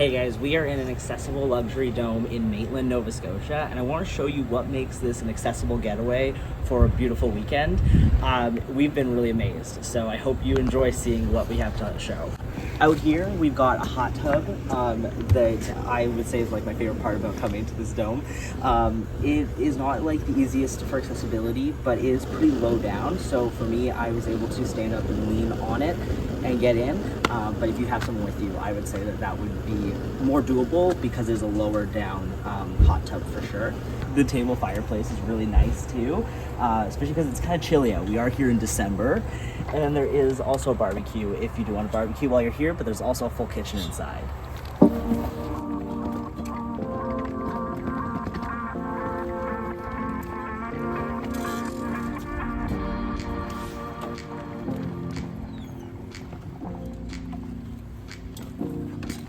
Hey guys, we are in an accessible luxury dome in Maitland, Nova Scotia, and I want to show you what makes this an accessible getaway for a beautiful weekend. We've been really amazed, so I hope you enjoy seeing what we have to show. Out here, we've got a hot tub that I would say is like my favorite part about coming to this dome. It is not like the easiest for accessibility, but it is pretty low down. So for me, I was able to stand up and lean on it and get in. But if you have someone with you, I would say that that would be more doable because there's a lower down hot tub for sure. The table fireplace is really nice too, especially because it's kind of chilly out. We are here in December. And then there is also a barbecue if you do want to barbecue while you're here, but there's also a full kitchen inside.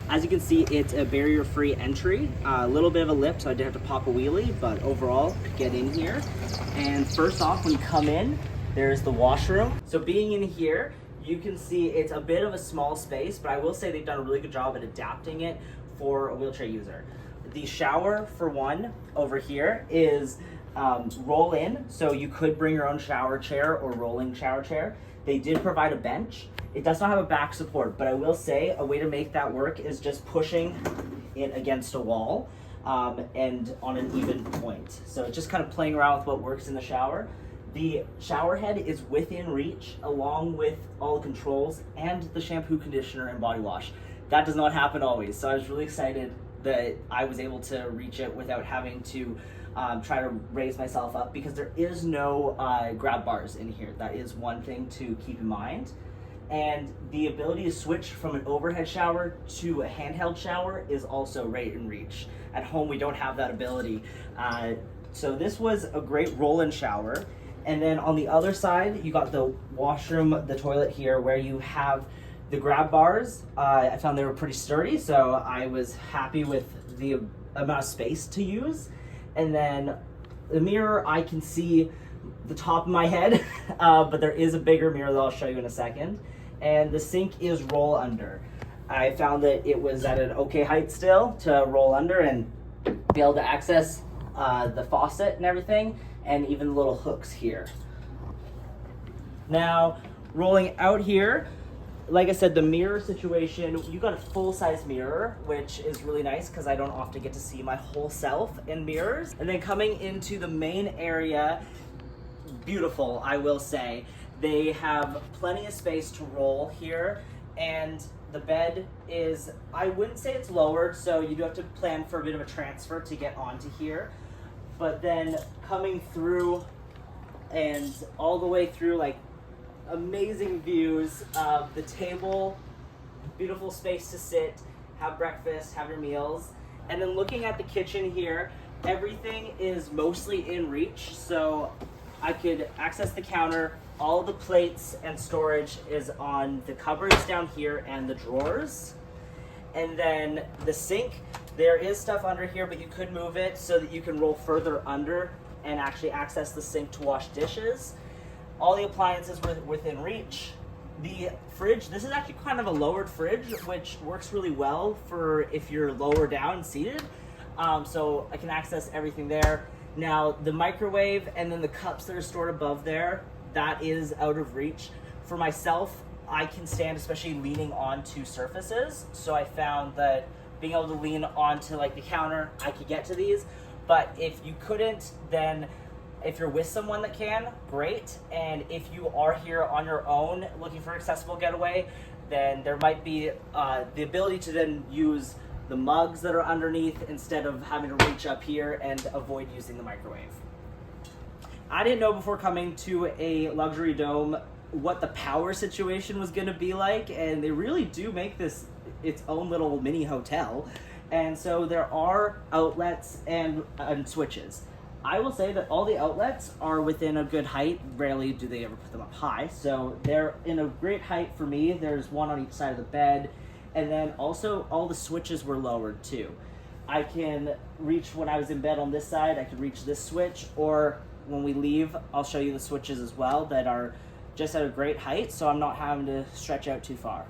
As you can see, it's a barrier-free entry, a little bit of a lip, so I did have to pop a wheelie, but overall, get in here. And first off, when you come in, there's the washroom. So being in here, you can see it's a bit of a small space, but I will say they've done a really good job at adapting it for a wheelchair user. The shower, for one, over here is roll in, so you could bring your own shower chair or rolling shower chair. They did provide a bench. It does not have a back support, but I will say a way to make that work is just pushing it against a wall and on an even point. So just kind of playing around with what works in the shower. The shower head is within reach along with all the controls and the shampoo, conditioner, and body wash. That does not happen always, so I was really excited that I was able to reach it without having to try to raise myself up, because there is no grab bars in here. That is one thing to keep in mind. And the ability to switch from an overhead shower to a handheld shower is also right in reach. At home, we don't have that ability. So this was a great roll-in shower. And then on the other side, you got the washroom, the toilet here, where you have the grab bars. I found they were pretty sturdy, so I was happy with the amount of space to use. And then the mirror, I can see the top of my head, but there is a bigger mirror that I'll show you in a second. And the sink is roll under. I found that it was at an okay height still to roll under and be able to access the faucet and everything, and even the little hooks here. Now, rolling out here, like I said, the mirror situation, you got a full-size mirror, which is really nice because I don't often get to see my whole self in mirrors. And then coming into the main area, beautiful, I will say. They have plenty of space to roll here, and the bed is, I wouldn't say it's lowered, so you do have to plan for a bit of a transfer to get onto here. But then coming through and all the way through, like, amazing views of the table, beautiful space to sit, have breakfast, have your meals. And then looking at the kitchen here, everything is mostly in reach, so I could access the counter. All the plates and storage is on the cupboards down here and the drawers. And then the sink, there is stuff under here, but you could move it so that you can roll further under and actually access the sink to wash dishes. All the appliances were within reach. The fridge, this is actually kind of a lowered fridge, which works really well for if you're lower down seated. So I can access everything there. Now the microwave and then the cups that are stored above there, that is out of reach. For myself, I can stand, especially leaning onto surfaces. So I found that being able to lean onto like the counter, I could get to these. But if you couldn't, then if you're with someone that can, great. And if you are here on your own looking for an accessible getaway, then there might be the ability to then use the mugs that are underneath instead of having to reach up here and avoid using the microwave. I didn't know before coming to a luxury dome what the power situation was going to be like, and they really do make this its own little mini hotel. And so there are outlets and switches. I will say that all the outlets are within a good height. Rarely do they ever put them up high, so they're in a great height for me. There's one on each side of the bed, and then also all the switches were lowered too. I can reach, when I was in bed on this side, I could reach this switch, or when we leave, I'll show you the switches as well that are just at a great height, so I'm not having to stretch out too far.